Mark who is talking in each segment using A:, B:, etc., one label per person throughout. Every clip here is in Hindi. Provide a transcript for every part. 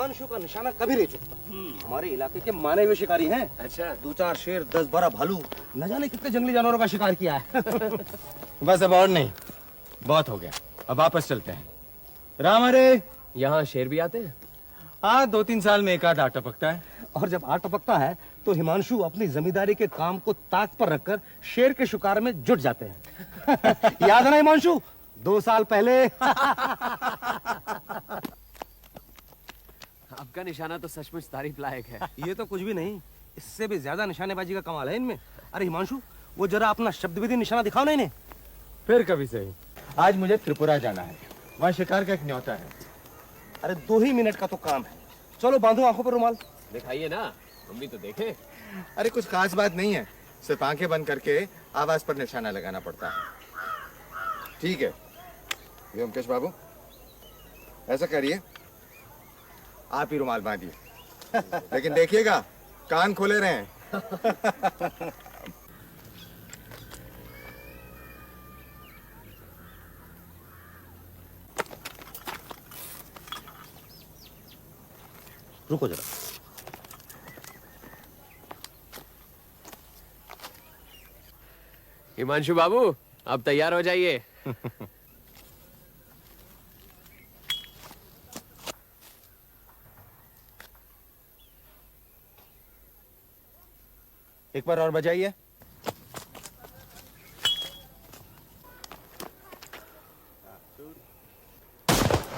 A: हिमांशु का निशाना कभी नहीं चुकता। हमारे इलाके के माने हुए शिकारी हैं।
B: अच्छा,
A: 2-4 शेर, 10-12 भालू, न जाने कितने जंगली जानवरों का शिकार किया है।
C: बस अब और नहीं, बहुत हो गया, अब वापस चलते हैं। राम हरे।
B: यहाँ शेर भी आते हैं?
C: हाँ, 2-3 साल में एक आध आ टपकता है।
A: और जब आ टपकता है तो हिमांशु अपनी जमींदारी के काम को ताक पर रखकर शेर के शिकार में जुट जाते हैं। याद है ना हिमांशु, 2 साल पहले।
B: आपका निशाना तो सचमुच तारीफ लायक है।
A: ये तो कुछ भी नहीं, इससे भी ज्यादा निशानेबाजी का कमाल है इनमें। अरे हिमांशु, वो जरा अपना शब्दविधि निशाना दिखाओ ना इन्हें।
C: फिर कभी सही। आज मुझे त्रिपुरा जाना है, वहाँ शिकार का एक न्योता है।
A: अरे 2 ही मिनट का तो काम है, चलो बांधो आंखों पर रुमाल।
B: दिखाइए ना, हम भी तो देखें।
C: अरे कुछ खास बात नहीं है, सिर्फ आंखें बंद करके आवाज पर निशाना लगाना पड़ता है। ठीक है व्योमकेश बाबू, ऐसा करिए, आप ही रुमाल बांधिए। लेकिन देखिएगा कान खोले रहें।
A: रुको जरा।
B: हिमांशु बाबू, अब तैयार हो जाइए।
C: एक बार और बजाइए।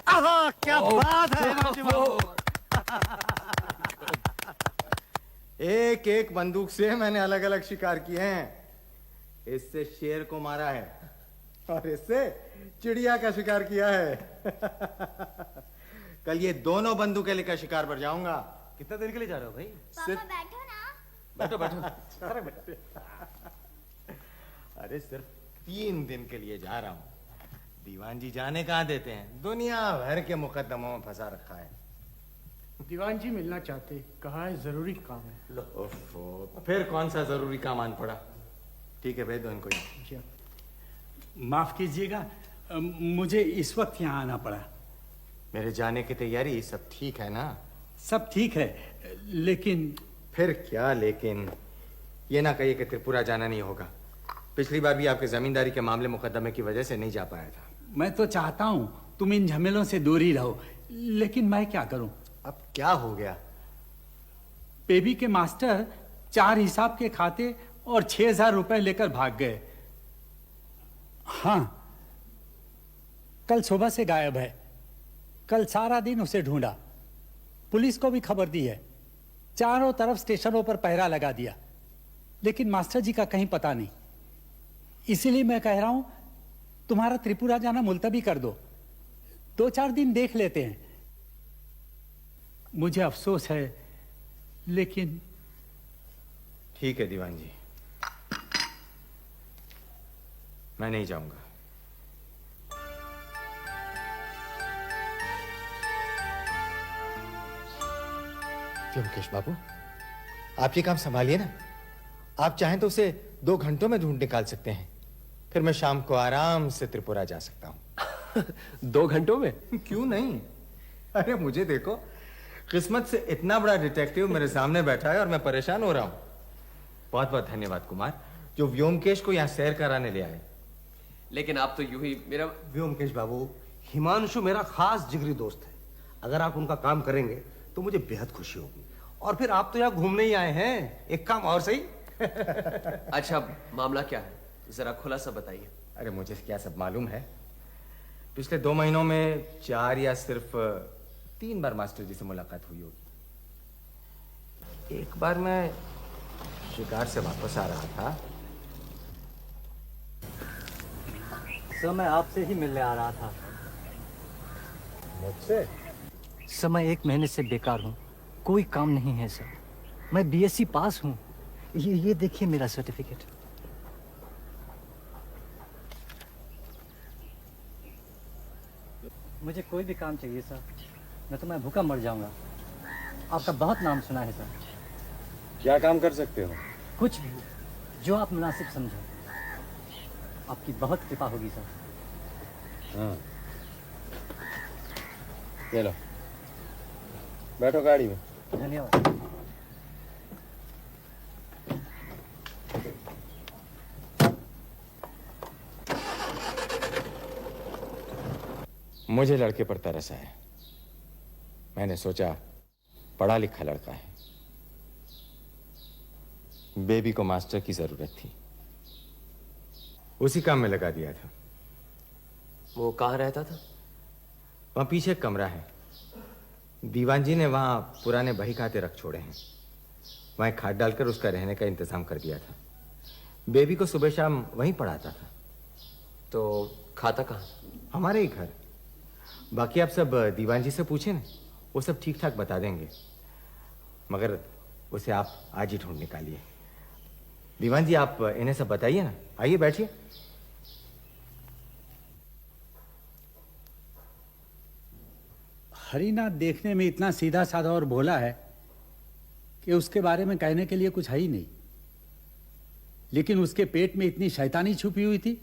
A: आहा, क्या बात है हिमांशु बाबू।
C: एक एक बंदूक से मैंने अलग अलग शिकार किए हैं। इससे शेर को मारा है और इससे चिड़िया का शिकार किया है। कल ये दोनों बंदूकें लेकर शिकार पर जाऊंगा।
A: कितने देर के लिए जा रहे हो भाई?
D: पापा बैठो ना।
A: बैठो बैठो। अरे बेटा,
C: अरे सिर्फ 3 दिन के लिए जा रहा हूं। दीवान जी जाने कहाँ देते हैं, दुनिया भर के मुकदमों में फंसा रखा है।
E: दीवान जी मिलना चाहते, कहा है जरूरी काम है।
C: ओफो, फिर कौन सा जरूरी काम आन पड़ा। ठीक है भेज दो इनको।
E: जी, माफ कीजिएगा, मुझे इस वक्त यहाँ आना पड़ा।
C: मेरे जाने की तैयारी सब ठीक है ना?
E: सब ठीक है, लेकिन
C: फिर क्या लेकिन? ये ना कहिए कि त्रिपुरा जाना नहीं होगा। पिछली बार भी आपके जमींदारी के मामले मुकदमे की वजह से नहीं जा पाया था।
E: मैं तो चाहता हूँ तुम इन झमेलों से दूर ही रहो, लेकिन मैं क्या करूँ?
C: अब क्या हो गया?
E: बेबी के मास्टर 4 हिसाब के खाते और 6,000 रुपए लेकर भाग गए। हाँ, कल सुबह से गायब है। कल सारा दिन उसे ढूंढा, पुलिस को भी खबर दी है, चारों तरफ स्टेशनों पर पहरा लगा दिया, लेकिन मास्टर जी का कहीं पता नहीं। इसीलिए मैं कह रहा हूं तुम्हारा त्रिपुरा जाना मुलतवी कर दो, 2-4 दिन देख लेते हैं। मुझे अफसोस है, लेकिन
C: ठीक है दीवान जी, मैं नहीं जाऊंगा। व्योमकेश बाबू, आप ये काम संभालिए ना। आप चाहें तो उसे 2 घंटों में ढूंढ निकाल सकते हैं। फिर मैं शाम को आराम से त्रिपुरा जा सकता हूं।
B: 2 घंटों में?
C: क्यों नहीं? अरे मुझे देखो, किस्मत से इतना बड़ा डिटेक्टिव मेरे सामने बैठा है और मैं परेशान हो रहा हूं। बहुत बहुत धन्यवाद कुमार, जो व्योमकेश को यहाँ सैर कराने ले आए।
B: लेकिन आप तो यूं ही मेरा...
A: व्योमकेश बाबू, हिमांशु मेरा खास जिगरी दोस्त है। अगर आप उनका काम करेंगे तो मुझे बेहद खुशी होगी। और फिर आप तो यहाँ घूमने ही आए हैं, एक काम और सही।
B: अच्छा, मामला क्या है, जरा खुलासा बताइए।
C: अरे मुझे क्या सब मालूम है। पिछले 2 महीनों में 4 या सिर्फ 3 बार मास्टर जी से मुलाकात हुई होगी। एक बार मैं शिकार से वापस आ रहा था।
F: सर, मैं आपसे ही मिलने आ रहा था।
C: मुझसे?
F: सर, मैं 1 महीने से बेकार हूँ, कोई काम नहीं है सर। मैं बीएससी पास हूँ। ये देखिए मेरा सर्टिफिकेट। मुझे कोई भी काम चाहिए सर, नहीं तो मैं भूखा मर जाऊंगा। आपका बहुत नाम सुना है सर।
C: क्या काम कर सकते हो?
F: कुछ भी जो आप मुनासिब समझो। आपकी बहुत कृपा होगी सर।
C: हाँ, ये लो। बैठो गाड़ी में।
F: धन्यवाद।
C: मुझे लड़के पर तरस आया। मैंने सोचा पढ़ा लिखा लड़का है, बेबी को मास्टर की जरूरत थी, उसी काम में लगा दिया था।
B: वो कहाँ रहता था?
C: वहां पीछे एक कमरा है, दीवान जी ने वहां पुराने बही खाते रख छोड़े हैं, वहां एक खाट डालकर उसका रहने का इंतजाम कर दिया था। बेबी को सुबह शाम वहीं पढ़ाता था।
B: तो खाता कहाँ?
C: हमारे ही घर। बाकी आप सब दीवान जी से पूछे ना, वो सब ठीक ठाक बता देंगे, मगर उसे आप आज ही ढूंढ निकालिए। दीवान जी आप इन्हें सब बताइए ना। आइए बैठिए।
E: हरिनाथ देखने में इतना सीधा साधा और भोला है कि उसके बारे में कहने के लिए कुछ है ही नहीं, लेकिन उसके पेट में इतनी शैतानी छुपी हुई थी,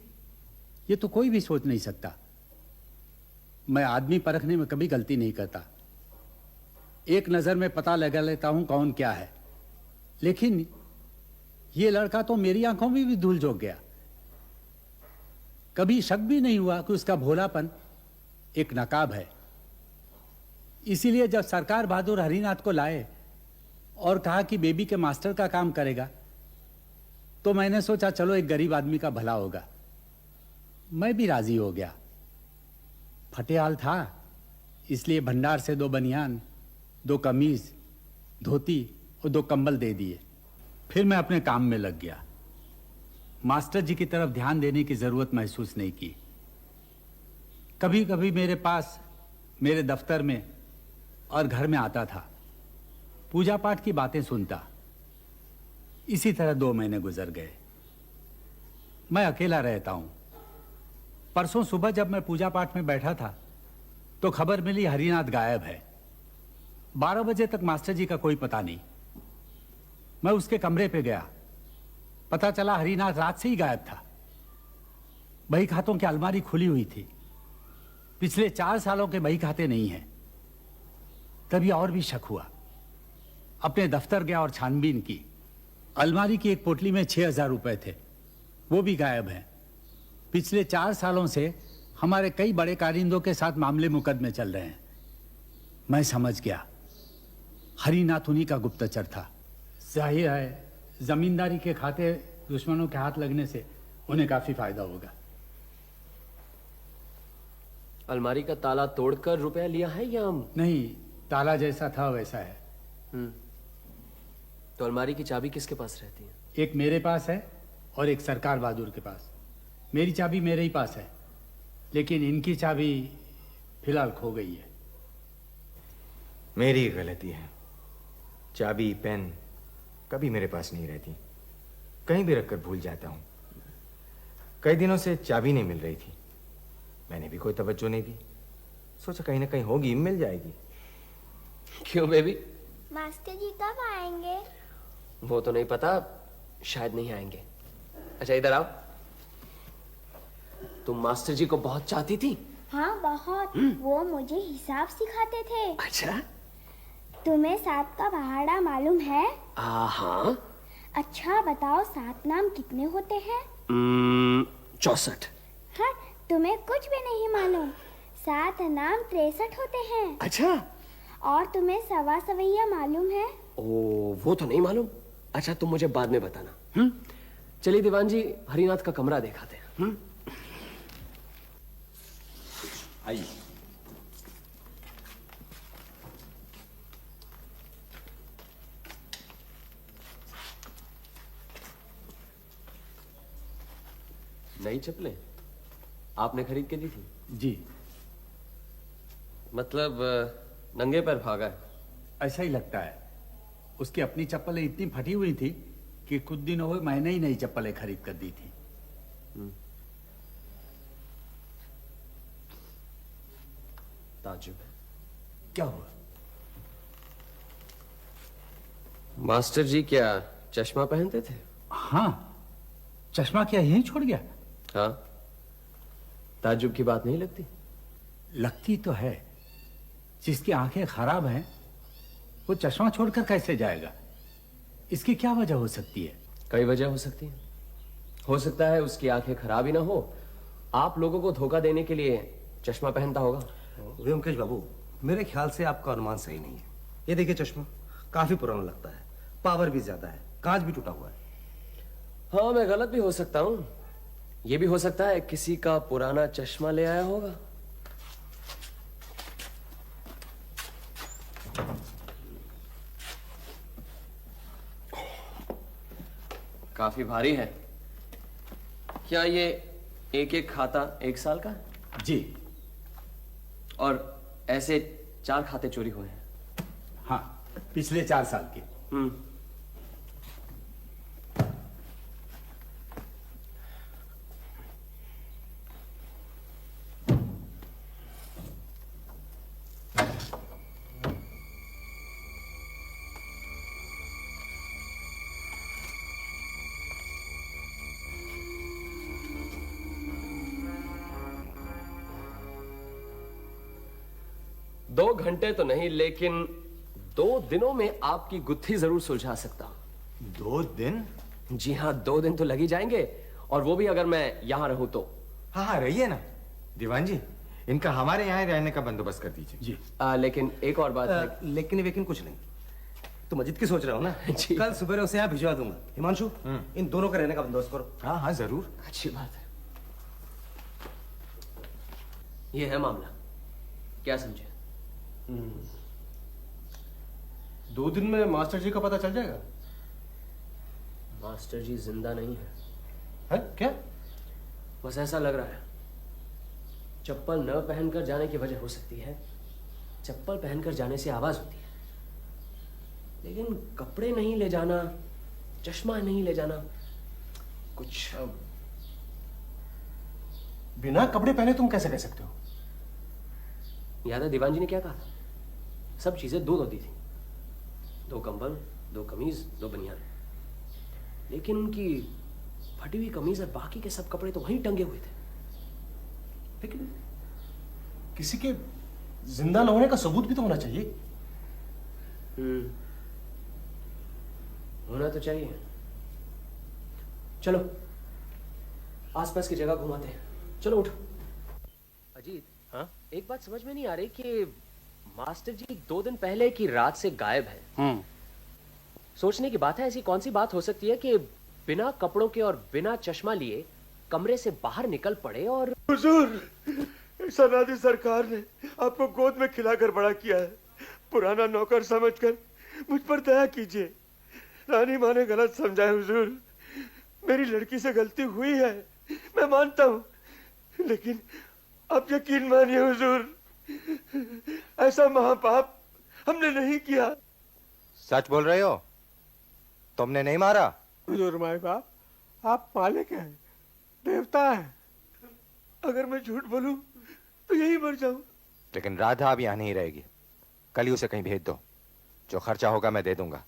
E: ये तो कोई भी सोच नहीं सकता। मैं आदमी परखने में कभी गलती नहीं करता, एक नजर में पता लगा लेता हूं कौन क्या है, लेकिन ये लड़का तो मेरी आंखों में भी धूल झोंक गया। कभी शक भी नहीं हुआ कि उसका भोलापन एक नकाब है। इसीलिए जब सरकार बहादुर हरिनाथ को लाए और कहा कि बेबी के मास्टर का काम करेगा, तो मैंने सोचा चलो एक गरीब आदमी का भला होगा। मैं भी राजी हो गया। फटेहाल था, इसलिए भंडार से 2 बनियान, 2 कमीज, धोती और 2 कंबल दे दिए। फिर मैं अपने काम में लग गया। मास्टर जी की तरफ ध्यान देने की जरूरत महसूस नहीं की। कभी कभी मेरे पास, मेरे दफ्तर में और घर में आता था, पूजा पाठ की बातें सुनता। इसी तरह 2 महीने गुजर गए। मैं अकेला रहता हूं। परसों सुबह जब मैं पूजा पाठ में बैठा था तो खबर मिली हरिनाथ गायब है। 12 बजे तक मास्टर जी का कोई पता नहीं। मैं उसके कमरे पे गया, पता चला हरिनाथ रात से ही गायब था। बही खातों की अलमारी खुली हुई थी, पिछले 4 सालों के बही खाते नहीं हैं। तभी और भी शक हुआ। अपने दफ्तर गया और छानबीन की। अलमारी की एक पोटली में 6,000 रुपए थे, वो भी गायब हैं। पिछले 4 सालों से हमारे कई बड़े कारिंदों के साथ मामले मुकदमे चल रहे हैं। मैं समझ गया हरिनाथ उन्हीं का गुप्तचर था। जाहिर है जमींदारी के खाते दुश्मनों के हाथ लगने से उन्हें काफी फायदा होगा।
B: अलमारी का ताला तोड़कर रुपया लिया है या
E: नहीं, ताला जैसा था वैसा है।
B: तो अलमारी की चाबी किसके पास रहती है?
E: एक मेरे पास है और एक सरकार बहादुर के पास। मेरी चाबी मेरे ही पास है, लेकिन इनकी चाबी फिलहाल खो गई है।
C: मेरी गलती है। चाबी पेन कभी मेरे पास नहीं रहती, कहीं भी रखकर भूल जाता हूं। कई दिनों से चाबी नहीं मिल रही थी, मैंने भी कोई तवज्जो नहीं दी। सोचा कहीं ना कहीं होगी, मिल जाएगी।
B: क्यों बेबी?
D: मास्टर जी कब आएंगे?
B: वो तो नहीं पता, शायद नहीं आएंगे। अच्छा इधर आओ। तुम मास्टर जी को बहुत चाहती थी?
D: हाँ बहुत। वो मुझे हिसाब सिखाते थे।
B: अच्छा।
D: तुम्हें 7 का पहाड़ा मालूम है?
B: हाँ।
D: अच्छा बताओ 7 नाम कितने होते हैं?
B: 64।
D: हाँ, तुम्हें कुछ भी नहीं मालूम। 7 नाम 63 होते हैं।
B: अच्छा।
D: और तुम्हें 1.25 सवैया मालूम है?
B: ओ, वो तो नहीं मालूम। अच्छा तुम मुझे बाद में बताना। चलिए दीवान जी, हरिनाथ का कमरा दिखाते हैं। आइए। नई चप्पलें आपने खरीद के दी थी?
E: जी।
B: मतलब नंगे पैर भागा है?
E: ऐसा ही लगता है। उसकी अपनी चप्पलें इतनी फटी हुई थी कि कुछ दिन हुए मैंने ही नई चप्पलें खरीद कर दी थी।
B: ताज्जुब है।
E: क्या हुआ?
B: मास्टर जी क्या चश्मा पहनते थे?
E: हाँ, चश्मा क्या यहीं छोड़ गया?
B: हाँ। ताज्जुब की बात नहीं लगती?
E: लगती तो है। जिसकी आंखें खराब हैं वो चश्मा छोड़कर कैसे जाएगा? इसकी क्या वजह हो सकती है?
B: कई वजह हो सकती है। हो सकता है उसकी आंखें खराब ही ना हो, आप लोगों को धोखा देने के लिए चश्मा पहनता होगा।
A: व्योमकेश बाबू, मेरे ख्याल से आपका अनुमान सही नहीं है। ये देखिए चश्मा काफी पुराना लगता है, पावर भी ज्यादा है, कांच भी टूटा हुआ है।
B: हाँ, मैं गलत भी हो सकता हूं। यह भी हो सकता है किसी का पुराना चश्मा ले आया होगा। काफी भारी है। क्या ये एक एक खाता 1 साल का है?
E: जी
B: और ऐसे 4 खाते चोरी हुए हैं।
E: हाँ, पिछले 4 साल के।
B: दो घंटे तो नहीं, लेकिन 2 दिनों में आपकी गुत्थी जरूर सुलझा सकता हूं।
A: 2 दिन?
B: जी हाँ, 2 दिन तो लग ही जाएंगे, और वो भी अगर मैं यहां रहूं तो।
C: हाँ हाँ, रहिए ना दीवान जी, इनका हमारे यहाँ रहने का बंदोबस्त कर दीजिए।
E: जी
B: लेकिन एक और बात है।
A: लेकिन कुछ नहीं। तुम अजीत की सोच रहे हो ना?
B: जी।
A: कल सुबह उसे यहाँ भिजवा दूंगा। हिमांशु, इन दोनों का रहने का बंदोबस्त करो।
C: हाँ हाँ जरूर।
B: अच्छी बात है। ये है मामला, क्या समझे?
A: 2 दिन में मास्टर जी का पता चल जाएगा।
B: मास्टर जी जिंदा नहीं है।
A: है क्या?
B: बस ऐसा लग रहा है। चप्पल न पहनकर जाने की वजह हो सकती है, चप्पल पहनकर जाने से आवाज होती है, लेकिन कपड़े नहीं ले जाना, चश्मा नहीं ले जाना, कुछ
A: बिना कपड़े पहने तुम कैसे कह सकते हो?
B: याद है दीवान जी ने क्या कहा था? सब चीजें 2 दी थी, 2 कंबल, 2 कमीज, 2 बनियान। लेकिन उनकी फटी हुई कमीज और बाकी के सब कपड़े तो वहीं टंगे हुए थे।
A: लेकिन किसी के जिंदा न होने का सबूत भी तो होना चाहिए।
B: होना तो चाहिए। चलो आसपास की जगह घुमाते हैं। चलो उठो। अजीत,
A: हाँ?
B: एक बात समझ में नहीं आ रही कि मास्टर जी 2 दिन पहले की रात से गायब है। सोचने की बात है, ऐसी कौन सी बात हो सकती है कि बिना कपड़ों के और बिना चश्मा लिए कमरे से बाहर निकल पड़े और
G: हुजूर, सनादी सरकार ने आपको गोद में खिलाकर बड़ा किया है। पुराना नौकर समझकर मुझ पर दया कीजिए। रानी माँ ने गलत समझा है हुजूर। मेरी लड़की से गलती हुई है, मैं मानता हूँ, लेकिन आप यकीन मानिए हुजूर, ऐसा महापाप हमने नहीं किया।
C: सच बोल रहे हो? तुमने नहीं मारा?
G: हुजूर माए बाप, आप मालिक हैं, देवता हैं। अगर मैं झूठ बोलूं तो यही मर जाऊं।
C: लेकिन राधा अब यहाँ नहीं रहेगी। कल ही उसे कहीं भेज दो, जो खर्चा होगा मैं दे दूंगा।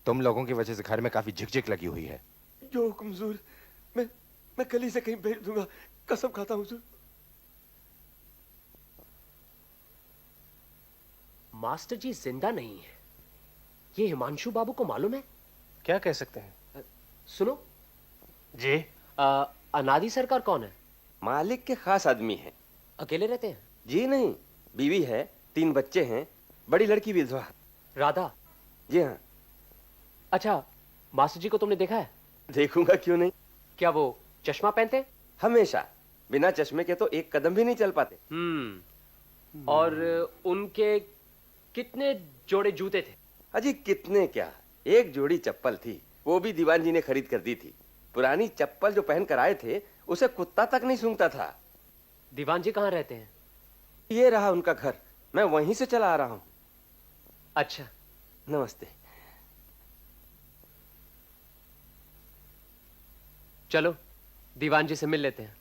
C: तुम लोगों की वजह से घर में काफी झिकझिक लगी हुई है।
G: जो हुक्म हुजूर, मैं कल ही से कहीं भेज दूंगा, कसम खाता हूं हुजूर।
B: मास्टर जी जिंदा नहीं है, ये हिमांशु बाबू को मालूम है?
A: क्या कह सकते हैं?
B: सुनो
A: जी।
B: अनादि सरकार कौन है?
H: मालिक के खास आदमी हैं।
B: अकेले रहते हैं?
H: जी नहीं, बीवी है, 3 बच्चे हैं, बड़ी लड़की विधवा।
B: राधा?
H: जी हाँ।
B: अच्छा, मास्टर जी को तुमने देखा है?
H: देखूंगा क्यों नहीं।
B: क्या वो चश्मा पहनते हैं?
H: हमेशा। बिना चश्मे के तो एक कदम भी नहीं चल पाते।
B: और उनके कितने जोड़े जूते थे?
H: अजी कितने क्या, एक जोड़ी चप्पल थी, वो भी दीवान जी ने खरीद कर दी थी। पुरानी चप्पल जो पहन कर आए थे उसे कुत्ता तक नहीं सूंघता था।
B: दीवान जी कहाँ रहते हैं?
H: ये रहा उनका घर, मैं वहीं से चला आ रहा हूं।
B: अच्छा,
H: नमस्ते।
B: चलो दीवान जी से मिल लेते हैं।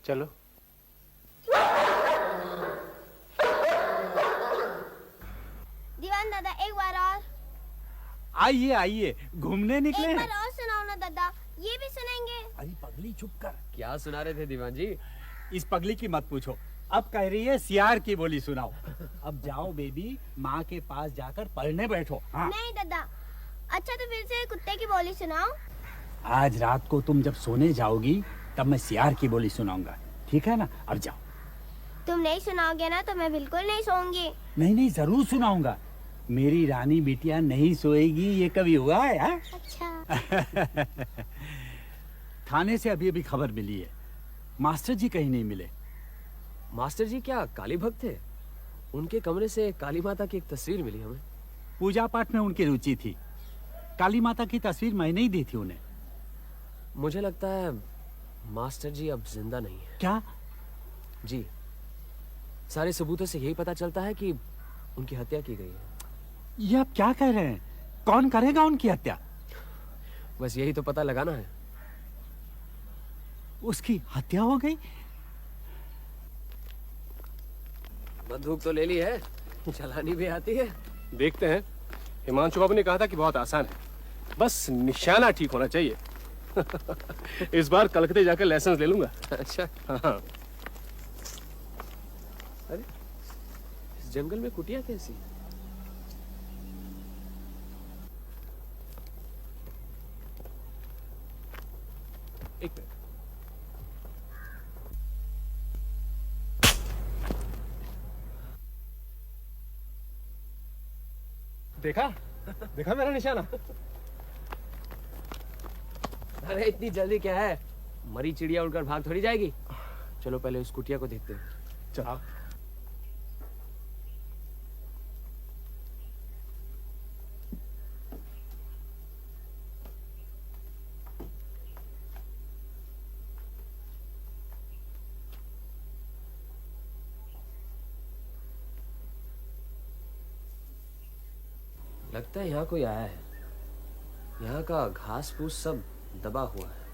A: चलो।
D: दीवान दादा एक बार और।
E: आइए आइए, घूमने निकले
D: एक बार
E: हैं।
D: और सुनाओ ना दादा, ये भी सुनेंगे।
E: अरे पगली चुप कर।
B: क्या सुना रहे थे दीवान जी?
E: इस पगली की मत पूछो, अब कह रही है सियार की बोली सुनाओ। अब जाओ बेबी, माँ के पास जाकर पढ़ने बैठो। हाँ।
D: नहीं दादा, अच्छा तो फिर से कुत्ते की बोली सुनाओ।
E: आज रात को तुम जब सोने जाओगी तब मैं सियार की बोली सुनाऊंगा, ठीक है ना? अब जाओ।
D: तुम नहीं सुनाओगे ना तो मैं बिल्कुल नहीं सोऊंगी।
E: नहीं नहीं, जरूर सुनाऊंगा। मेरी रानी बिटिया नहीं सोएगी, ये कभी हुआ है? हाँ?
D: अच्छा।
E: थाने से अभी अभी खबर मिली है, मास्टर जी कहीं नहीं मिले।
B: मास्टर जी क्या काली भक्त थे? उनके कमरे से काली माता की एक तस्वीर मिली हमें।
E: पूजा पाठ में उनकी रुचि थी। काली माता की तस्वीर मैंने ही दी थी उन्हें।
B: मुझे लगता है मास्टर जी अब जिंदा नहीं है।
E: क्या?
B: जी, सारे सबूतों से यही पता चलता है कि उनकी हत्या की गई है।
E: ये आप क्या कह रहे हैं? कौन करेगा उनकी हत्या?
B: बस यही तो पता लगाना है।
E: उसकी हत्या हो गई?
B: बंदूक तो ले ली है, चलानी भी आती है।
I: देखते हैं। हिमांशु बाबू ने कहा था कि बहुत आसान है, बस निशाना ठीक होना चाहिए। इस बार कलकत्ते जाकर लाइसेंस ले लूंगा।
B: अच्छा।
I: हाँ।
B: अरे इस जंगल में कुटिया कैसी?
I: एक मिनट। देखा देखा मेरा निशाना?
B: अरे इतनी जल्दी क्या है, मरी चिड़िया उड़कर भाग थोड़ी जाएगी। चलो पहले उस कुटिया को देखते हैं।
I: चलो।
B: लगता है यहाँ कोई आया है। यहाँ का घास फूस सब दबा हुआ है।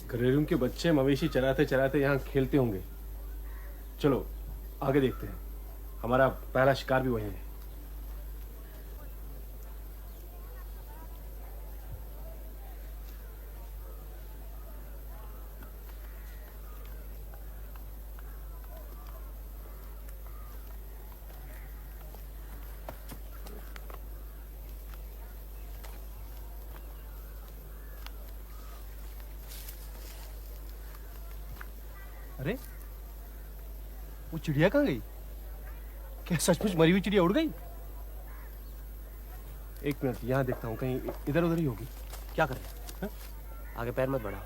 I: घरेलू के बच्चे मवेशी चराते चराते यहाँ खेलते होंगे। चलो आगे देखते हैं, हमारा पहला शिकार भी वही है। अरे वो चिड़िया कहाँ गई? क्या सचमुच मरी हुई चिड़िया उड़ गई? एक मिनट, यहाँ देखता हूँ, कहीं इधर उधर ही होगी।
B: क्या कर रहे हैं? आगे पैर मत बढ़ाओ।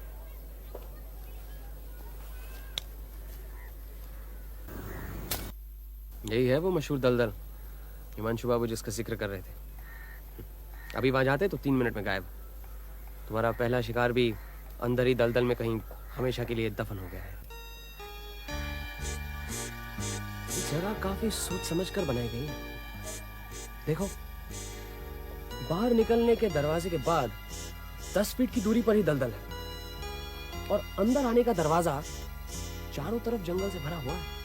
B: यही है वो मशहूर दलदल, हिमांशु बाबू जिसका जिक्र कर रहे थे। अभी वहां जाते तो 3 मिनट में गायब। तुम्हारा पहला शिकार भी अंदर ही दलदल में कहीं हमेशा के लिए दफन हो गया है। जगह काफी सोच समझ कर बनाई गई है। देखो, बाहर निकलने के दरवाजे के बाद 10 फीट की दूरी पर ही दलदल है और अंदर आने का दरवाजा चारों तरफ जंगल से भरा हुआ है।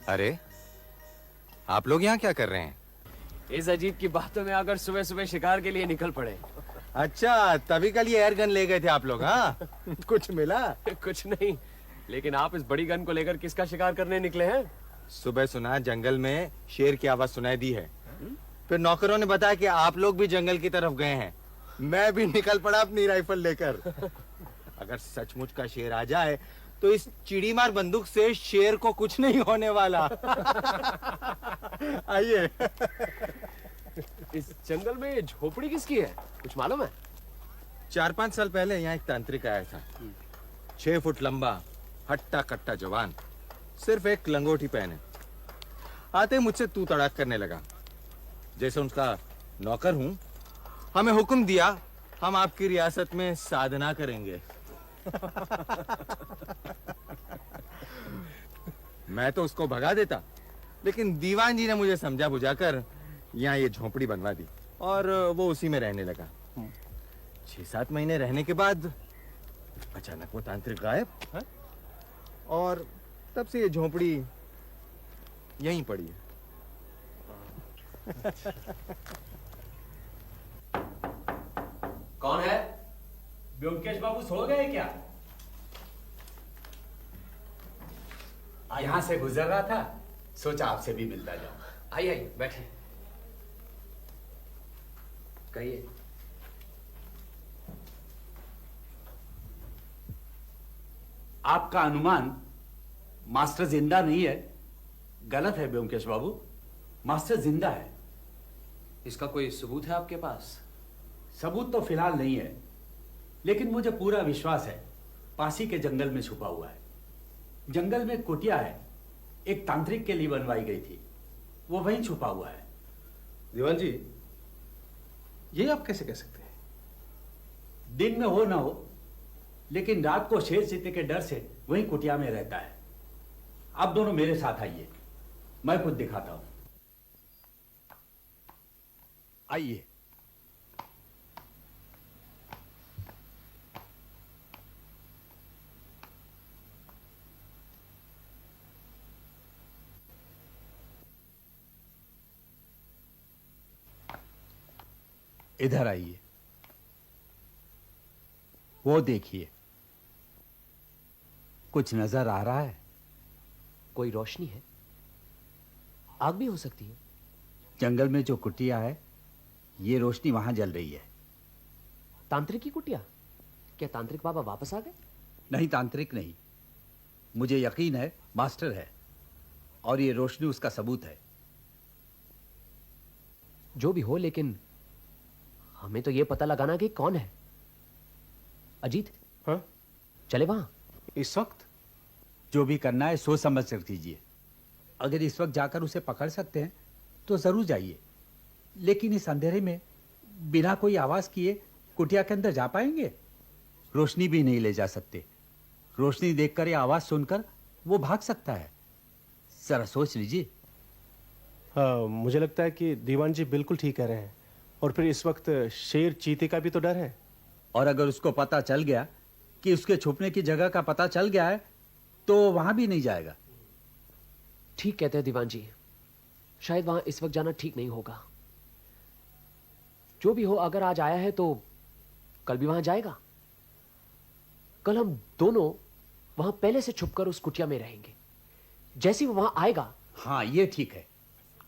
C: अरे आप लोग यहाँ क्या कर रहे हैं?
B: इस अजीब की बातों में आकर सुबह सुबह शिकार के लिए निकल पड़े।
C: अच्छा, तभी कल ये एयर गन ले गए थे आप लोग? हाँ। कुछ मिला?
B: कुछ नहीं, लेकिन आप इस बड़ी गन को लेकर किसका शिकार करने निकले हैं?
C: सुबह सुना जंगल में शेर की आवाज सुनाई दी है। फिर नौकरों ने बताया कि आप लोग भी जंगल की तरफ गए हैं। मैं भी निकल पड़ा अपनी राइफल लेकर। अगर सचमुच का शेर आ जाए तो इस चिड़ीमार बंदूक से शेर को कुछ नहीं होने वाला। आइए।
B: इस जंगल में झोपड़ी किसकी है, कुछ मालूम है?
C: 4-5 साल पहले यहाँ एक तांत्रिक आया था। 6 फुट लंबा, हट्टा कट्टा जवान, सिर्फ एक लंगोटी पहने। आते मुझसे तू तड़ाक करने लगा। जैसे उनका नौकर हूं, हमें हुक्म दिया, हम आपकी रियासत में साधना करेंगे। मैं तो उसको भगा देता, लेकिन दीवान जी ने मुझे समझा बुझाकर यहाँ ये झोंपड़ी बनवा दी और वो उसी में रहने लगा। 6-7 महीने रहने के बाद अचानक वो तांत्रिक गायब
I: हाँ?
C: और तब से ये झोंपड़ी यहीं पड़ी है।
B: कौन है?
E: व्योमकेश बाबू सो गए क्या? यहाँ से गुजर रहा था, सोचा आपसे भी मिलता जाऊं।
B: आइए आइए बैठे। कहिए।
E: आपका अनुमान मास्टर जिंदा नहीं है गलत है व्योमकेश बाबू। मास्टर जिंदा है।
B: इसका कोई सबूत है आपके पास?
E: सबूत तो फिलहाल नहीं है, लेकिन मुझे पूरा विश्वास है पासी के जंगल में छुपा हुआ है। जंगल में कुटिया है, एक तांत्रिक के लिए बनवाई गई थी, वो वहीं छुपा हुआ है।
I: दीवान जी, ये आप कैसे कह सकते हैं?
E: दिन में हो ना हो, लेकिन रात को शेर चीते के डर से वहीं कुटिया में रहता है। आप दोनों मेरे साथ आइए, मैं कुछ दिखाता हूं। आइए। इधर आइए, वो देखिए, कुछ नजर आ रहा है?
B: कोई रोशनी है? आग भी हो सकती है।
E: जंगल में जो कुटिया है, ये रोशनी वहां जल रही है।
B: तांत्रिक की कुटिया? क्या तांत्रिक बाबा वापस आ गए?
E: नहीं, तांत्रिक नहीं, मुझे यकीन है मास्टर है, और ये रोशनी उसका सबूत है।
B: जो भी हो, लेकिन हमें तो यह पता लगाना कि कौन है। अजीत,
I: हाँ?
B: चले वहां
I: इस वक्त?
E: जो भी करना है सोच समझ कर कीजिए। अगर इस वक्त जाकर उसे पकड़ सकते हैं तो जरूर जाइए, लेकिन इस अंधेरे में बिना कोई आवाज किए कुटिया के अंदर जा पाएंगे? रोशनी भी नहीं ले जा सकते। रोशनी देखकर या आवाज सुनकर वो भाग सकता है। जरा सोच लीजिए।
I: हाँ, मुझे लगता है कि दीवान जी बिल्कुल ठीक कह रहे हैं। और फिर इस वक्त शेर चीते का भी तो डर है।
E: और अगर उसको पता चल गया कि उसके छुपने की जगह का पता चल गया है, तो वहां भी नहीं जाएगा।
B: ठीक कहते हैं दीवान जी, शायद वहां इस वक्त जाना ठीक नहीं होगा। जो भी हो, अगर आज आया है तो कल भी वहां जाएगा। कल हम दोनों वहां पहले से छुपकर उस कुटिया में रहेंगे। जैसे ही वो वहां आएगा।
E: हाँ, ये ठीक है,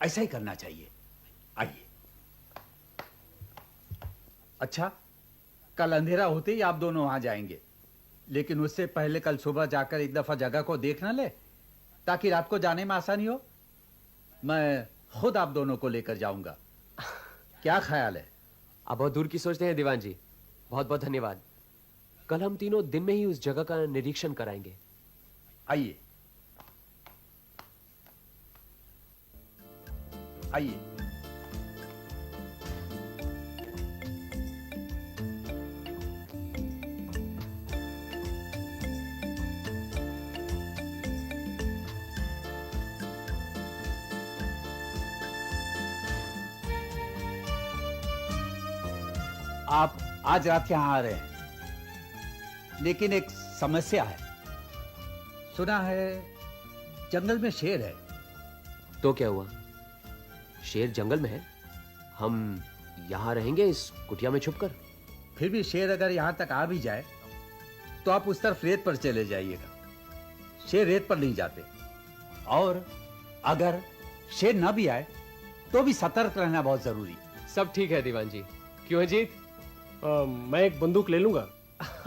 E: ऐसा ही करना चाहिए। आइए। अच्छा, कल अंधेरा होते ही आप दोनों वहां जाएंगे, लेकिन उससे पहले कल सुबह जाकर एक दफा जगह को देख ना ले, ताकि रात को जाने में आसानी हो। मैं खुद आप दोनों को लेकर जाऊंगा। क्या ख्याल है?
B: आप बहुत दूर की सोचते हैं दीवान जी। बहुत बहुत धन्यवाद। कल हम तीनों दिन में ही उस जगह का निरीक्षण कराएंगे।
E: आइए आइए। आप आज रात यहां आ रहे हैं, लेकिन एक समस्या है। सुना है जंगल में शेर है।
B: तो क्या हुआ? शेर जंगल में है, हम यहां रहेंगे इस कुटिया में छुपकर।
E: फिर भी शेर अगर यहां तक आ भी जाए तो आप उस तरफ रेत पर चले जाइएगा। शेर रेत पर नहीं जाते। और अगर शेर ना भी आए तो भी सतर्क रहना बहुत जरूरी।
B: सब ठीक है दीवान जी। क्यों अजीत?
I: मैं एक बंदूक ले लूंगा।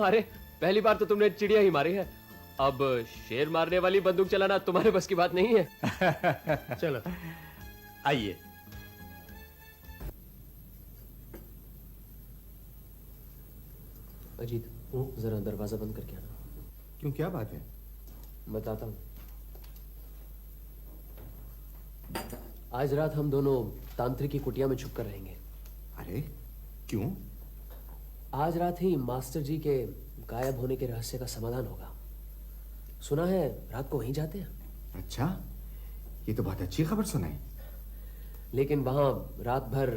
B: अरे, पहली बार तो तुमने चिड़िया ही मारी है, अब शेर मारने वाली बंदूक चलाना तुम्हारे बस की बात नहीं है।
I: चलो
E: आइए।
B: अजीत, जरा दरवाजा बंद करके आना।
C: क्यों, क्या बात है?
B: बताता हूं। आज रात हम दोनों तांत्रिक की कुटिया में छुपकर रहेंगे।
C: अरे क्यों?
B: आज रात ही मास्टर जी के गायब होने के रहस्य का समाधान होगा। सुना है रात को वहीं जाते हैं।
C: अच्छा, ये तो बहुत अच्छी खबर सुनाई।
B: लेकिन वहां रात भर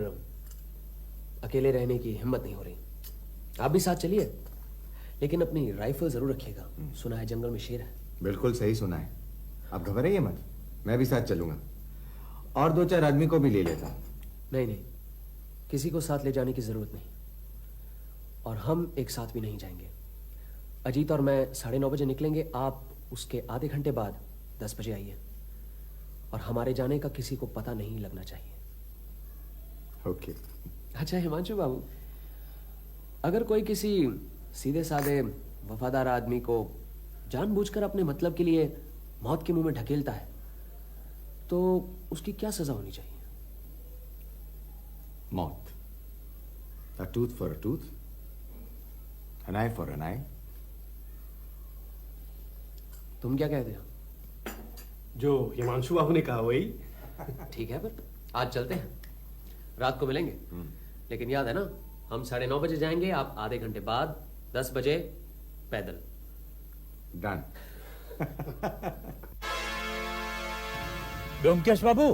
B: अकेले रहने की हिम्मत नहीं हो रही। आप भी साथ चलिए, लेकिन अपनी राइफल जरूर रखिएगा, सुना है जंगल में शेर है।
C: बिल्कुल सही सुना है। आप घबराइए मत, मैं भी साथ चलूंगा और 2-4 आदमी को भी ले लेता हूं।
B: नहीं नहीं, किसी को साथ ले जाने की जरूरत नहीं, और हम एक साथ भी नहीं जाएंगे। अजीत और मैं 9:30 बजे निकलेंगे, आप उसके आधे घंटे बाद 10 बजे आइए, और हमारे जाने का किसी को पता नहीं लगना चाहिए।
C: ओके।
B: अच्छा हिमांशु बाबू, अगर कोई किसी सीधे साधे वफादार आदमी को जानबूझकर अपने मतलब के लिए मौत के मुंह में ढकेलता है तो उसकी क्या सजा होनी चाहिए?
C: मौत। A tooth for a tooth, an eye for an eye.
B: तुम क्या कहते हो?
I: जो हिमांशु बाबू ने कहा वही।
B: ठीक है, पर आज चलते हैं, रात को मिलेंगे। लेकिन याद है ना, हम 9:30 बजे जाएंगे, आप आधे घंटे बाद 10 बजे पैदल।
C: डन।
E: ब्योमकेश बाबू,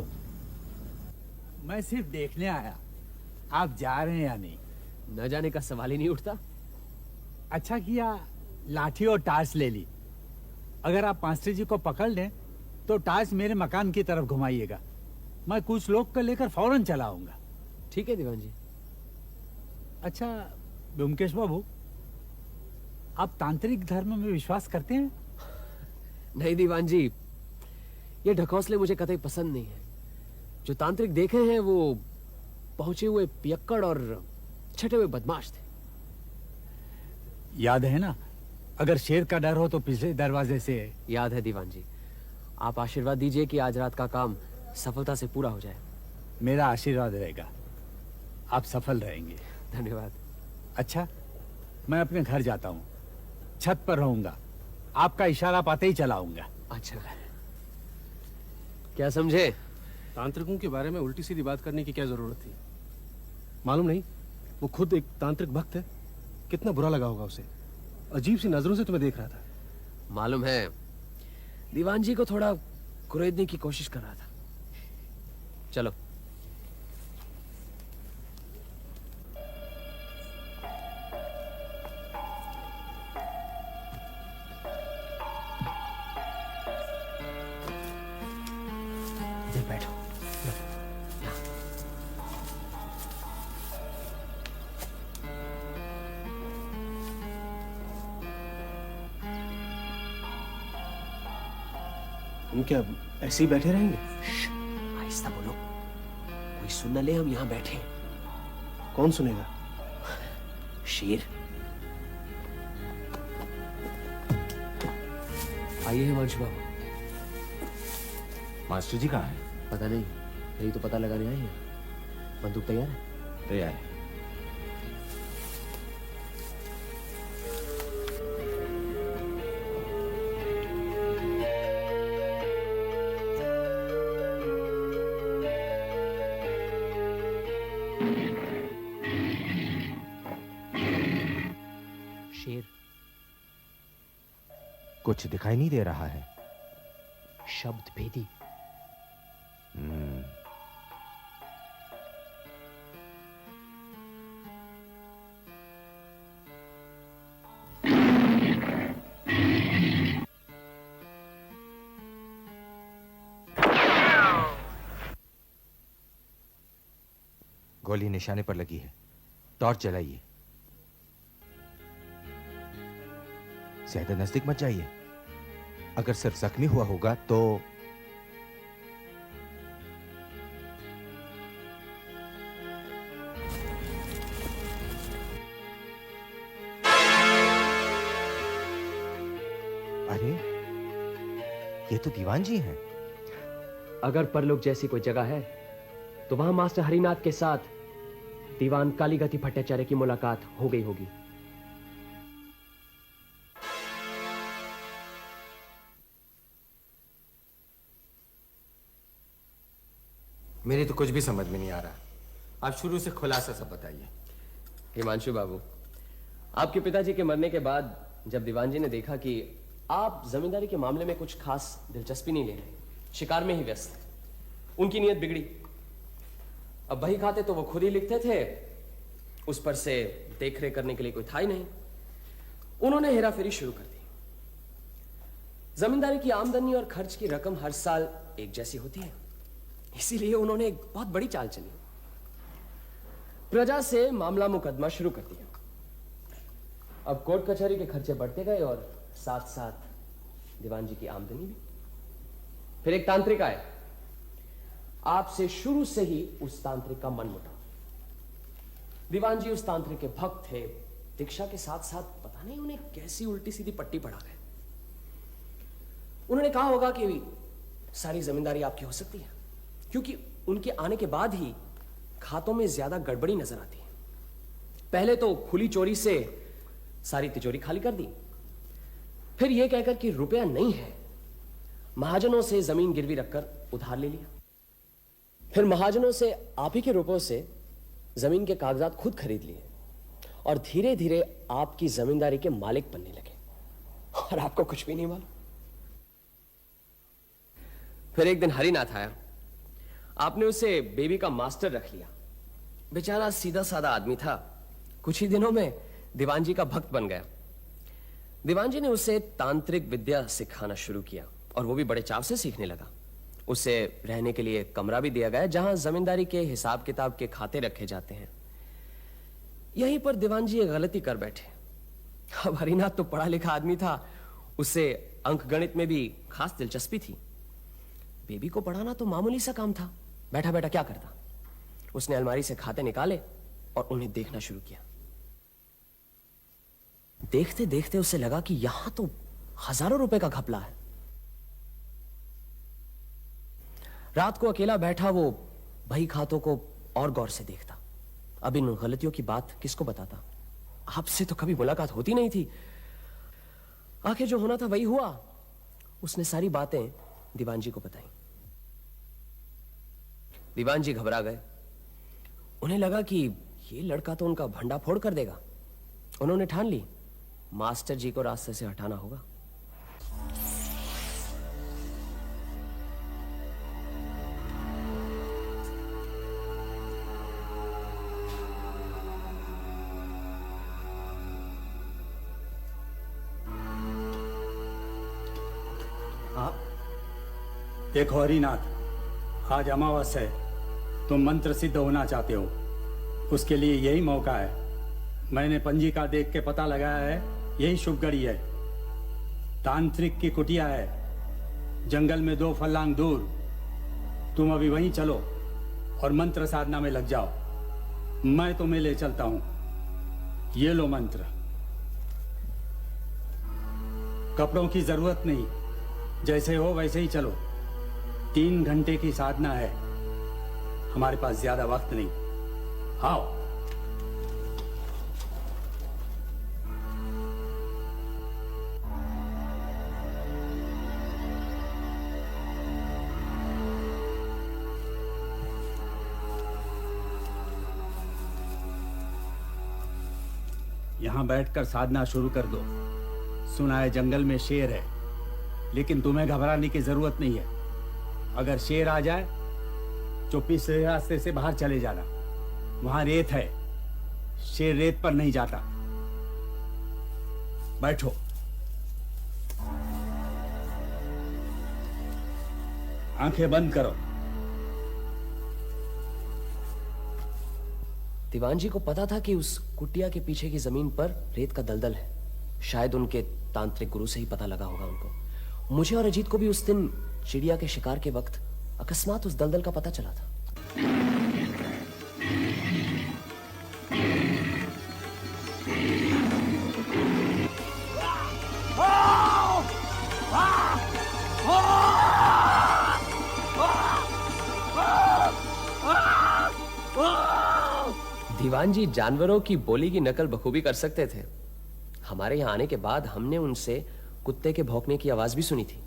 E: मैं सिर्फ देखने आया, आप जा रहे हैं या नहीं।
B: न जाने का सवाल ही नहीं उठता।
E: अच्छा किया लाठी और टार्च ले ली। अगर आप मास्टर जी को पकड़ लें तो टार्च मेरे मकान की तरफ घुमाइएगा, मैं कुछ लोग को लेकर फौरन चला आऊंगा।
B: ठीक है दीवान जी।
E: अच्छा ब्योमकेश बाबू, आप तांत्रिक धर्म में विश्वास करते हैं?
B: नहीं दीवान जी, ये ढकोसले मुझे कतई पसंद नहीं है। जो तांत्रिक देखे हैं वो पहुंचे हुए पियक्कड़ और छटे हुए बदमाश थे।
E: याद है ना, अगर शेर का डर हो तो पिछले दरवाजे से।
B: याद है दीवान जी। आप आशीर्वाद दीजिए कि आज रात का काम सफलता से पूरा हो जाए।
E: मेरा आशीर्वाद रहेगा, आप सफल रहेंगे।
B: धन्यवाद।
E: अच्छा, मैं अपने घर जाता हूँ, छत पर रहूंगा, आपका इशारा पाते ही चलाऊंगा।
B: अच्छा, क्या समझे?
I: तांत्रिकों के बारे में उल्टी सीधी बात करने की क्या जरूरत थी? मालूम नहीं, वो खुद एक तांत्रिक भक्त है, कितना बुरा लगा होगा उसे। अजीब सी नजरों से तुम्हें देख रहा था।
B: मालूम है, दीवान जी को थोड़ा कुरेदने की कोशिश कर रहा था। चलो। इधर बैठो।
I: तुम क्या ऐसे ही बैठे रहेंगे?
B: आहिस्ता बोलो, कोई सुन न ले हम यहाँ बैठे।
I: कौन सुनेगा?
B: शेर। आइए हिमांशु बाबू।
C: मास्टर जी कहाँ हैं?
B: पता नहीं, यही तो पता लगाने आए हैं। बंदूक तैयार है?
C: तैयार है।
B: शेर।
C: कुछ दिखाई नहीं दे रहा है।
B: शब्द भेदी।
C: गोली निशाने पर लगी है, टॉर्च जलाइए। ज्यादा नजदीक मत जाइए, अगर सिर्फ जख्मी हुआ होगा तो। अरे ये तो दीवान जी हैं।
B: अगर परलोक जैसी कोई जगह है तो वहां मास्टर हरिनाथ के साथ दीवान कालीगति भट्टाचार्य की मुलाकात हो गई होगी।
C: मेरी तो कुछ भी समझ में नहीं आ रहा, आप शुरू से खुलासा सब बताइए।
B: हिमांशु बाबू, आपके पिताजी के मरने के बाद जब दीवान जी ने देखा कि आप जमींदारी के मामले में कुछ खास दिलचस्पी नहीं ले रहे, शिकार में ही व्यस्त, उनकी नीयत बिगड़ी। अब बही खाते तो वो खुद ही लिखते थे, उस पर से देखरेख करने के लिए कोई था ही नहीं। उन्होंने हेराफेरी शुरू कर दी। जमींदारी की आमदनी और खर्च की रकम हर साल एक जैसी होती है, इसीलिए उन्होंने एक बहुत बड़ी चाल चली। प्रजा से मामला मुकदमा शुरू कर दिया। अब कोर्ट कचहरी के खर्चे बढ़ते गए और साथ साथ दीवान जी की आमदनी भी। फिर एक तांत्रिक आए। आपसे शुरू से ही उस तांत्रिक का मन मुटा। दीवान जी उस तांत्रिक के भक्त थे। दीक्षा के साथ साथ पता नहीं उन्हें कैसी उल्टी सीधी पट्टी पड़ा गए। उन्होंने कहा होगा कि सारी जमींदारी आपकी हो सकती है, क्योंकि उनके आने के बाद ही खातों में ज्यादा गड़बड़ी नजर आती है। पहले तो खुली चोरी से सारी तिजोरी खाली कर दी, फिर यह कहकर कि रुपया नहीं है, महाजनों से जमीन गिरवी रखकर उधार ले लिया। फिर महाजनों से आप ही के रुपयों से जमीन के कागजात खुद खरीद लिए और धीरे धीरे आपकी जमींदारी के मालिक बनने लगे, और आपको कुछ भी नहीं मालूम। फिर एक दिन हरिनाथ आया। आपने उसे बेबी का मास्टर रख लिया। बेचारा सीधा साधा आदमी था, कुछ ही दिनों में दीवान जी का भक्त बन गया। दीवान जी ने उसे तांत्रिक विद्या सिखाना शुरू किया, और वो भी बड़े चाव से सीखने लगा। उसे रहने के लिए कमरा भी दिया गया, जहां जमींदारी के हिसाब किताब के खाते रखे जाते हैं। यहीं पर दीवान जी एक गलती कर बैठे। अब हरिनाथ तो पढ़ा लिखा आदमी था, उसे अंकगणित में भी खास दिलचस्पी थी। बेबी को पढ़ाना तो मामूली सा काम था, बैठा बैठा क्या करता। उसने अलमारी से खाते निकाले और उन्हें देखना शुरू किया। देखते देखते उसे लगा कि यहां तो हजारों रुपए का घपला है। रात को अकेला बैठा वो बही खातों को और गौर से देखता। अब इन गलतियों की बात किसको बताता? आपसे तो कभी मुलाकात होती नहीं थी। आखिर जो होना था वही हुआ। उसने सारी बातें दीवान जी को बताई। दीवान जी घबरा गए। उन्हें लगा कि ये लड़का तो उनका भंडा फोड़ कर देगा। उन्होंने ठान ली, मास्टर जी को रास्ते से हटाना होगा।
E: देखो हरिनाथ, आज अमावस्या है, तुम मंत्र सिद्ध होना चाहते हो, उसके लिए यही मौका है। मैंने पंजिका देख के पता लगाया है, यही शुभ घड़ी है। तांत्रिक की कुटिया है, जंगल में 2 फरलांग दूर। तुम अभी वहीं चलो और मंत्र साधना में लग जाओ। मैं तुम्हें ले चलता हूं। ये लो मंत्र। कपड़ों की जरूरत नहीं, जैसे हो वैसे ही चलो। 3 घंटे की साधना है, हमारे पास ज्यादा वक्त नहीं। आओ। यहां बैठकर साधना शुरू कर दो। सुना है जंगल में शेर है, लेकिन तुम्हें घबराने की जरूरत नहीं है। अगर शेर आ जाए, चुप्पी से रास्ते से बाहर चले जाना। वहां रेत है, शेर रेत पर नहीं जाता। बैठो। आंखें बंद करो।
B: दीवान जी को पता था कि उस कुटिया के पीछे की जमीन पर रेत का दलदल है। शायद उनके तांत्रिक गुरु से ही पता लगा होगा उनको। मुझे और अजीत को भी उस दिन चिड़िया के शिकार के वक्त अकस्मात उस दलदल का पता चला था। दीवान जी जानवरों की बोली की नकल बखूबी कर सकते थे। हमारे यहां आने के बाद हमने उनसे कुत्ते के भौंकने की आवाज भी सुनी थी।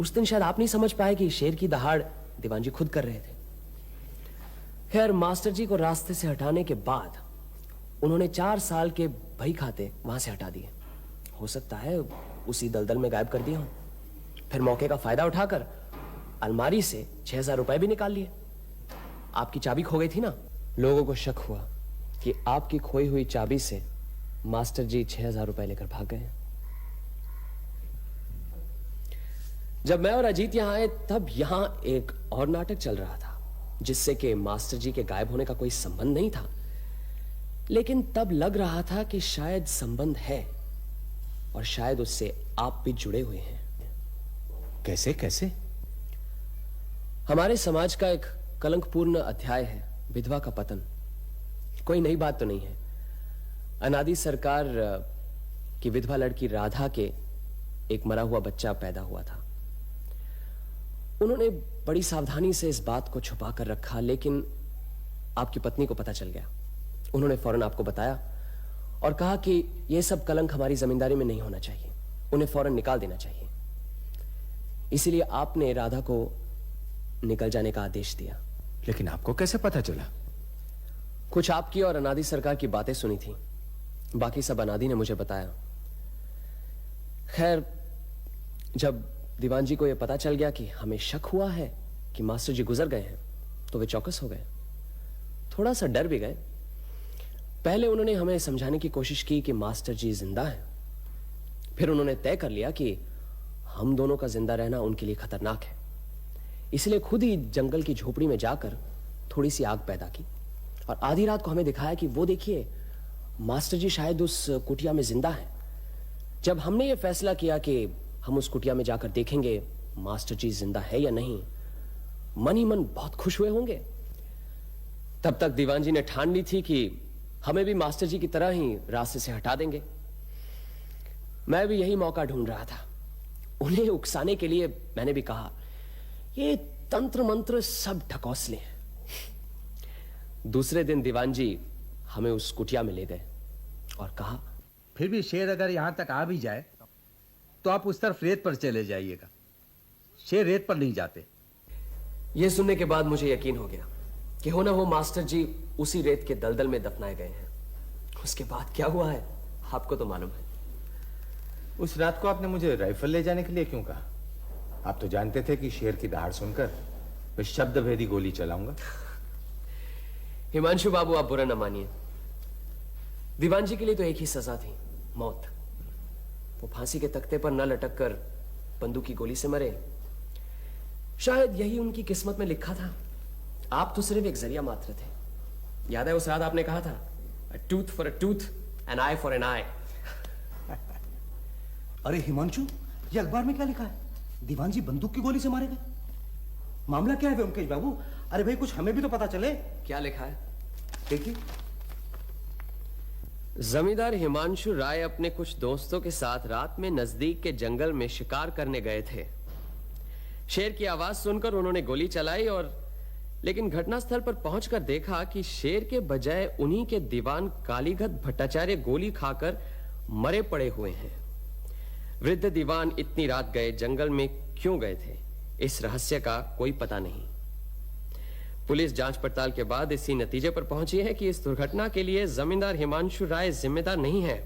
B: उस दिन शायद आप नहीं समझ पाए कि शेर की दहाड़ दीवान जी खुद कर रहे थे। खैर, मास्टर जी को रास्ते से हटाने के बाद उन्होंने 4 साल के बही खाते वहां से हटा दिए। हो सकता है उसी दलदल में गायब कर दिया हो। फिर मौके का फायदा उठाकर अलमारी से 6000 रुपए भी निकाल लिए। आपकी चाबी खो गई थी ना, लोगों को शक हुआ कि आपकी खोई हुई चाबी से मास्टर जी 6,000 रुपए लेकर भाग गए। जब मैं और अजीत यहां आए तब यहां एक और नाटक चल रहा था, जिससे कि मास्टर जी के गायब होने का कोई संबंध नहीं था, लेकिन तब लग रहा था कि शायद संबंध है और शायद उससे आप भी जुड़े हुए हैं।
J: कैसे कैसे?
B: हमारे समाज का एक कलंकपूर्ण अध्याय है विधवा का पतन। कोई नई बात तो नहीं है। अनादि सरकार की विधवा लड़की राधा के एक मरा हुआ बच्चा पैदा हुआ था। उन्होंने बड़ी सावधानी से इस बात को छुपा कर रखा, लेकिन आपकी पत्नी को पता चल गया। उन्होंने फौरन आपको बताया और कहा कि यह सब कलंक हमारी जमींदारी में नहीं होना चाहिए, उन्हें फौरन निकाल देना चाहिए। इसीलिए आपने राधा को निकल जाने का आदेश दिया।
J: लेकिन आपको कैसे पता चला?
B: कुछ आपकी और अनादि सरकार की बातें सुनी थी, बाकी सब अनादि ने मुझे बताया। खैर, जब दीवान जी को यह पता चल गया कि हमें शक हुआ है कि मास्टर जी गुजर गए हैं, तो वे चौकस हो गए, थोड़ा सा डर भी गए। पहले उन्होंने हमें समझाने की कोशिश की कि मास्टर जी जिंदा हैं। फिर उन्होंने तय कर लिया कि हम दोनों का जिंदा रहना उनके लिए खतरनाक है, इसलिए खुद ही जंगल की झोपड़ी में जाकर थोड़ी सी आग पैदा की और आधी रात को हमें दिखाया कि वो देखिए, मास्टर जी शायद उस कुटिया में जिंदा हैं। जब हमने ये फैसला किया कि हम उस कुटिया में जाकर देखेंगे मास्टर जी जिंदा है या नहीं, मन ही मन बहुत खुश हुए होंगे। तब तक दीवान जी ने ठान ली थी कि हमें भी मास्टर जी की तरह ही रास्ते से हटा देंगे। मैं भी यही मौका ढूंढ रहा था। उन्हें उकसाने के लिए मैंने भी कहा, ये तंत्र मंत्र सब ढकोसले हैं। दूसरे दिन दीवान जी हमें उस कुटिया में ले गए और कहा,
A: फिर भी शेर अगर यहां तक आ भी जाए तो आप उस तरफ रेत पर चले जाइएगा। शेर रेत पर नहीं जाते।
B: यह सुनने के बाद मुझे यकीन हो गया कि हो ना हो मास्टर जी उसी रेत के दलदल में दफनाए गए हैं। उसके बाद क्या हुआ है आपको तो मालूम है।
J: उस रात को आपने मुझे राइफल ले जाने के लिए क्यों कहा? आप तो जानते थे कि शेर की दहाड़ सुनकर मैं शब्द भेदी गोली चलाऊंगा।
B: हिमांशु बाबू, आप बुरा न मानिए। दीवान जी के लिए तो एक ही सजा थी, मौत। वो फांसी के तख्ते पर न लटक कर बंदूक की गोली से मरे। शायद यही उनकी किस्मत में लिखा था। आप तो सिर्फ एक जरिया मात्र थे। याद है उस रात आपने कहा था, a tooth for a tooth, an eye for an eye।
A: अरे हिमांशु, ये अखबार में क्या लिखा है? दीवान जी बंदूक की गोली से मारे गए। मामला क्या है व्योमकेश बाबू? अरे भाई, कुछ हमें भी तो पता चले।
B: क्या लिखा है
A: देखिए।
B: जमींदार हिमांशु राय अपने कुछ दोस्तों के साथ रात में नजदीक के जंगल में शिकार करने गए थे। शेर की आवाज सुनकर उन्होंने गोली चलाई लेकिन घटनास्थल पर पहुंचकर देखा कि शेर के बजाय उन्हीं के दीवान कालीघत भट्टाचार्य गोली खाकर मरे पड़े हुए हैं। वृद्ध दीवान इतनी रात गए जंगल में क्यों गए थे, इस रहस्य का कोई पता नहीं। पुलिस जांच पड़ताल के बाद इसी नतीजे पर पहुंची है कि इस दुर्घटना के लिए जमींदार हिमांशु राय जिम्मेदार नहीं है।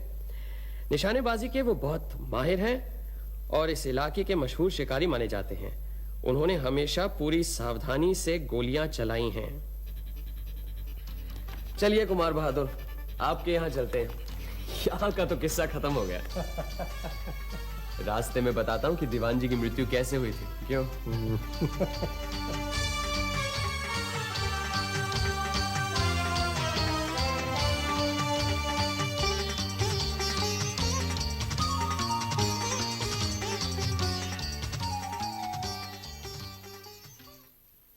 B: निशानेबाजी के वो बहुत माहिर हैं और इस इलाके के मशहूर शिकारी माने जाते हैं। उन्होंने हमेशा पूरी सावधानी से गोलियां चलाई हैं। चलिए कुमार बहादुर, आपके यहां चलते हैं। यहां का तो किस्सा खत्म हो गया। रास्ते में बताता हूं कि दीवान जी की मृत्यु कैसे हुई थी। क्यों?